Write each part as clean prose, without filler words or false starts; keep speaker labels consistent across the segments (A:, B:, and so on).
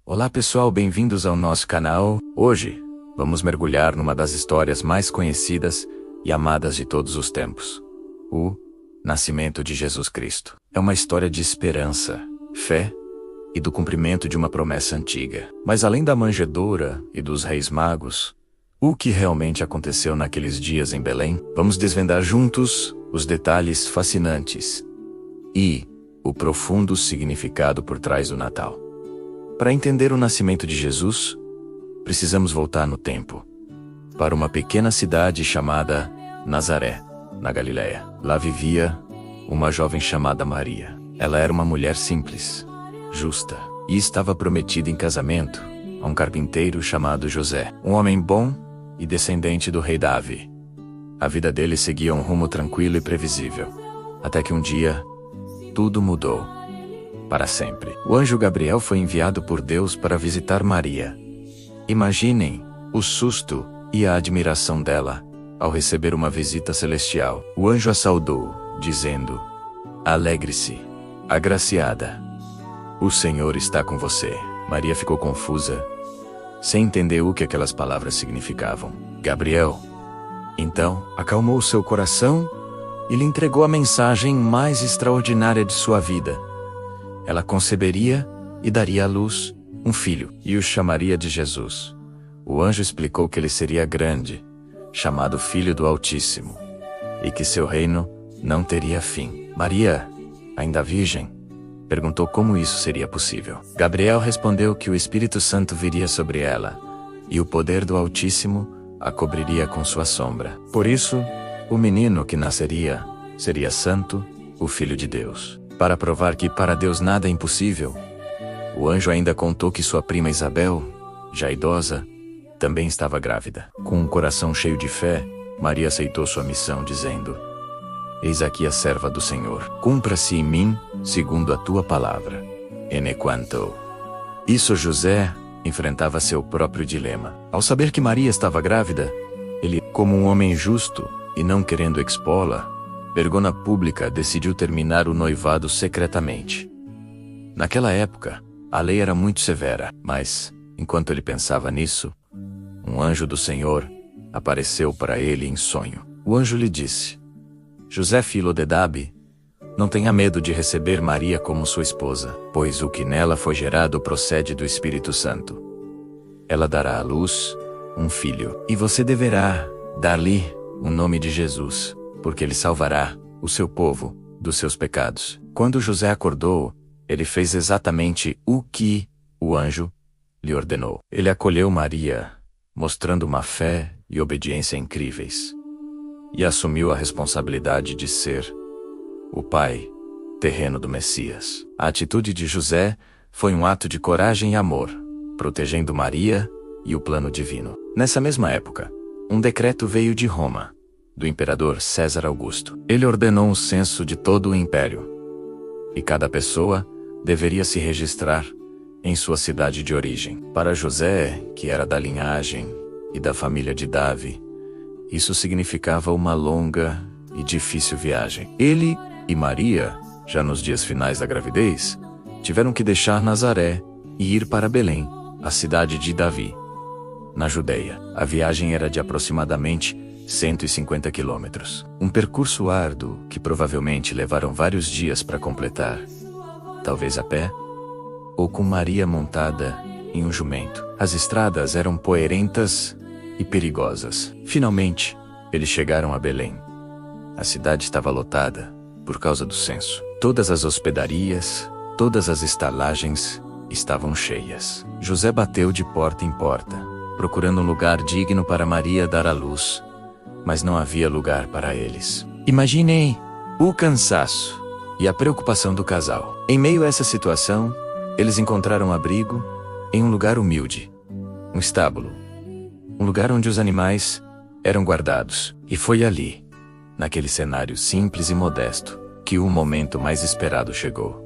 A: Olá pessoal, bem-vindos ao nosso canal. Hoje, vamos mergulhar numa das histórias mais conhecidas e amadas de todos os tempos. O nascimento de Jesus Cristo. É uma história de esperança, fé e do cumprimento de uma promessa antiga. Mas além da manjedoura e dos reis magos, o que realmente aconteceu naqueles dias em Belém? Vamos desvendar juntos os detalhes fascinantes e o profundo significado por trás do Natal. Para entender o nascimento de Jesus, precisamos voltar no tempo, para uma pequena cidade chamada Nazaré, na Galiléia. Lá vivia uma jovem chamada Maria. Ela era uma mulher simples, justa, e estava prometida em casamento a um carpinteiro chamado José, um homem bom e descendente do rei Davi. A vida dele seguia um rumo tranquilo e previsível, até que um dia, tudo mudou. Para sempre. O anjo Gabriel foi enviado por Deus para visitar Maria. Imaginem o susto e a admiração dela ao receber uma visita celestial. O anjo a saudou, dizendo: "Alegre-se, agraciada. O Senhor está com você." Maria ficou confusa, sem entender o que aquelas palavras significavam. Gabriel, então, acalmou seu coração e lhe entregou a mensagem mais extraordinária de sua vida. Ela conceberia e daria à luz um filho, e o chamaria de Jesus. O anjo explicou que ele seria grande, chamado Filho do Altíssimo, e que seu reino não teria fim. Maria, ainda virgem, perguntou como isso seria possível. Gabriel respondeu que o Espírito Santo viria sobre ela, e o poder do Altíssimo a cobriria com sua sombra. Por isso, o menino que nasceria seria santo, o Filho de Deus. Para provar que para Deus nada é impossível, o anjo ainda contou que sua prima Isabel, já idosa, também estava grávida. Com um coração cheio de fé, Maria aceitou sua missão, dizendo: "Eis aqui a serva do Senhor. Cumpra-se em mim, segundo a tua palavra." Quanto isso, José enfrentava seu próprio dilema. Ao saber que Maria estava grávida, ele, como um homem justo e não querendo expô-la, vergonha pública, decidiu terminar o noivado secretamente. Naquela época, a lei era muito severa, mas, enquanto ele pensava nisso, um anjo do Senhor apareceu para ele em sonho. O anjo lhe disse: "José, filho de Davi, não tenha medo de receber Maria como sua esposa, pois o que nela foi gerado procede do Espírito Santo. Ela dará à luz um filho, e você deverá dar-lhe o nome de Jesus, porque ele salvará o seu povo dos seus pecados." Quando José acordou, ele fez exatamente o que o anjo lhe ordenou. Ele acolheu Maria, mostrando uma fé e obediência incríveis, e assumiu a responsabilidade de ser o pai terreno do Messias. A atitude de José foi um ato de coragem e amor, protegendo Maria e o plano divino. Nessa mesma época, um decreto veio de Roma, do imperador César Augusto. Ele ordenou um censo de todo o império, e cada pessoa deveria se registrar em sua cidade de origem. Para José, que era da linhagem e da família de Davi, isso significava uma longa e difícil viagem. Ele e Maria, já nos dias finais da gravidez, tiveram que deixar Nazaré e ir para Belém, a cidade de Davi, na Judeia. A viagem era de aproximadamente 150 quilômetros. Um percurso árduo que provavelmente levaram vários dias para completar, talvez a pé, ou com Maria montada em um jumento. As estradas eram poeirentas e perigosas. Finalmente, eles chegaram a Belém. A cidade estava lotada por causa do censo. Todas as hospedarias, todas as estalagens estavam cheias. José bateu de porta em porta, procurando um lugar digno para Maria dar à luz, mas não havia lugar para eles. Imaginem o cansaço e a preocupação do casal. Em meio a essa situação, eles encontraram abrigo em um lugar humilde, um estábulo, um lugar onde os animais eram guardados. E foi ali, naquele cenário simples e modesto, que o momento mais esperado chegou.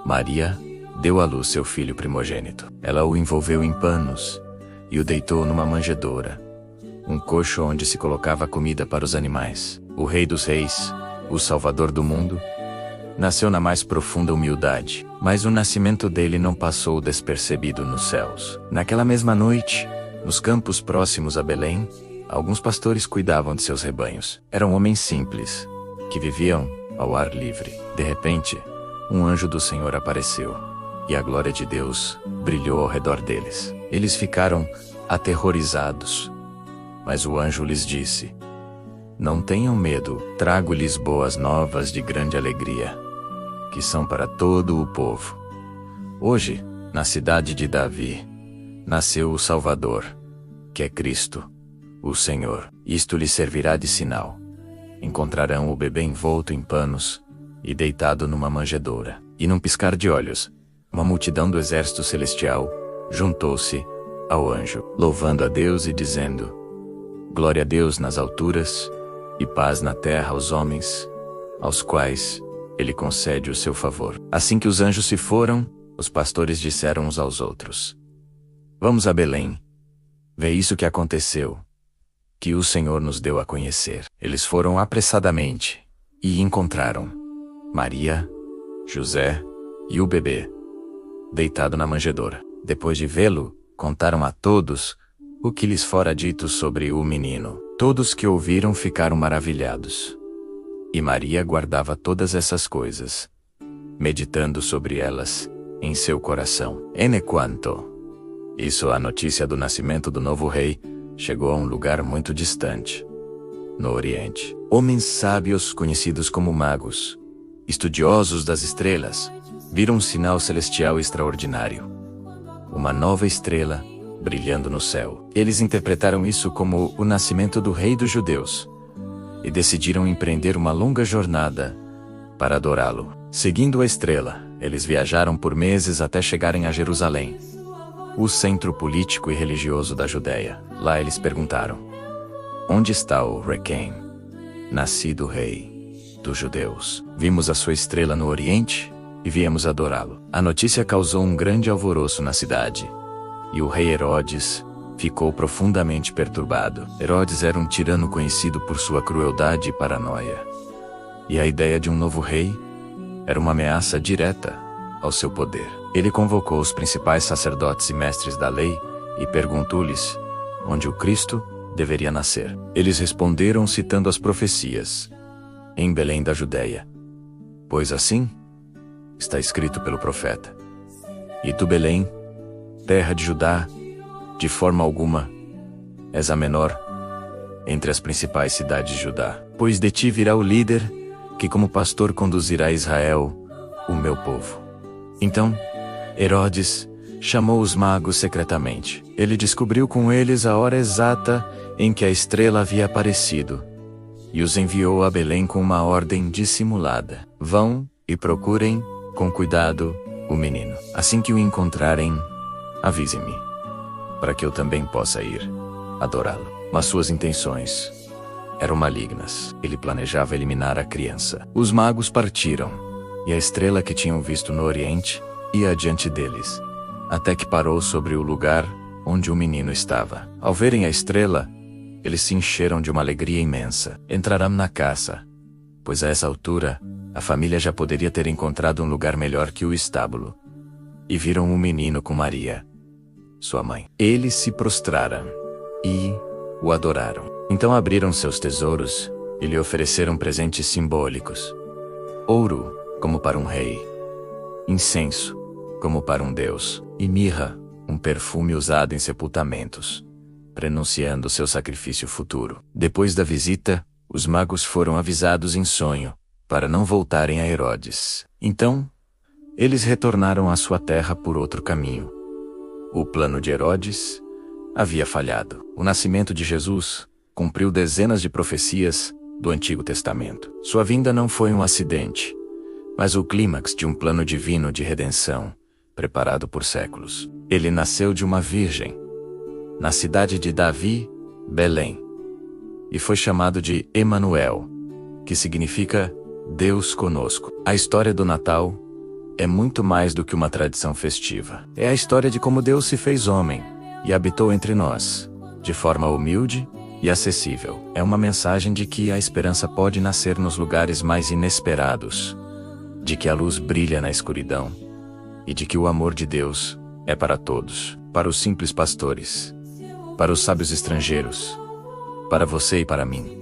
A: Maria deu à luz seu filho primogênito. Ela o envolveu em panos e o deitou numa manjedoura, um coxo onde se colocava comida para os animais. O Rei dos Reis, o Salvador do mundo, nasceu na mais profunda humildade, mas o nascimento dele não passou despercebido nos céus. Naquela mesma noite, nos campos próximos a Belém, alguns pastores cuidavam de seus rebanhos. Eram homens simples, que viviam ao ar livre. De repente, um anjo do Senhor apareceu, e a glória de Deus brilhou ao redor deles. Eles ficaram aterrorizados, mas o anjo lhes disse: "Não tenham medo, trago-lhes boas novas de grande alegria, que são para todo o povo. Hoje, na cidade de Davi, nasceu o Salvador, que é Cristo, o Senhor. Isto lhes servirá de sinal. Encontrarão o bebê envolto em panos e deitado numa manjedoura." E num piscar de olhos, uma multidão do exército celestial juntou-se ao anjo, louvando a Deus e dizendo: "Glória a Deus nas alturas, e paz na terra aos homens, aos quais ele concede o seu favor." Assim que os anjos se foram, os pastores disseram uns aos outros: "Vamos a Belém, ver isso que aconteceu, que o Senhor nos deu a conhecer." Eles foram apressadamente e encontraram Maria, José e o bebê, deitado na manjedoura. Depois de vê-lo, contaram a todos o que lhes fora dito sobre o menino. Todos que ouviram ficaram maravilhados. E Maria guardava todas essas coisas, meditando sobre elas em seu coração. Enquanto isso, a notícia do nascimento do novo rei chegou a um lugar muito distante, no Oriente. Homens sábios, conhecidos como magos, estudiosos das estrelas, viram um sinal celestial extraordinário: uma nova estrela brilhando no céu. Eles interpretaram isso como o nascimento do rei dos judeus e decidiram empreender uma longa jornada para adorá-lo. Seguindo a estrela, eles viajaram por meses até chegarem a Jerusalém, o centro político e religioso da Judéia. Lá eles perguntaram: "Onde está o Requiem, nascido rei dos judeus? Vimos a sua estrela no Oriente e viemos adorá-lo." A notícia causou um grande alvoroço na cidade, e o rei Herodes ficou profundamente perturbado. Herodes era um tirano conhecido por sua crueldade e paranoia, e a ideia de um novo rei era uma ameaça direta ao seu poder. Ele convocou os principais sacerdotes e mestres da lei e perguntou-lhes onde o Cristo deveria nascer. Eles responderam citando as profecias: "Em Belém da Judéia, pois assim está escrito pelo profeta: E tu, Belém, terra de Judá, de forma alguma és a menor entre as principais cidades de Judá, pois de ti virá o líder que como pastor conduzirá Israel, o meu povo." Então, Herodes chamou os magos secretamente. Ele descobriu com eles a hora exata em que a estrela havia aparecido, e os enviou a Belém com uma ordem dissimulada: "Vão e procurem com cuidado o menino. Assim que o encontrarem, avise-me, para que eu também possa ir adorá-lo." Mas suas intenções eram malignas. Ele planejava eliminar a criança. Os magos partiram, e a estrela que tinham visto no Oriente ia adiante deles, até que parou sobre o lugar onde o menino estava. Ao verem a estrela, eles se encheram de uma alegria imensa. Entraram na casa, pois a essa altura a família já poderia ter encontrado um lugar melhor que o estábulo, e viram o menino com Maria, sua mãe. Eles se prostraram e o adoraram. Então abriram seus tesouros e lhe ofereceram presentes simbólicos: ouro, como para um rei; incenso, como para um deus; e mirra, um perfume usado em sepultamentos, prenunciando seu sacrifício futuro. Depois da visita, os magos foram avisados em sonho para não voltarem a Herodes. Então, eles retornaram à sua terra por outro caminho. O plano de Herodes havia falhado. O nascimento de Jesus cumpriu dezenas de profecias do Antigo Testamento. Sua vinda não foi um acidente, mas o clímax de um plano divino de redenção, preparado por séculos. Ele nasceu de uma virgem, na cidade de Davi, Belém, e foi chamado de Emanuel, que significa Deus conosco. A história do Natal é muito mais do que uma tradição festiva. É a história de como Deus se fez homem e habitou entre nós, de forma humilde e acessível. É uma mensagem de que a esperança pode nascer nos lugares mais inesperados, de que a luz brilha na escuridão e de que o amor de Deus é para todos, para os simples pastores, para os sábios estrangeiros, para você e para mim.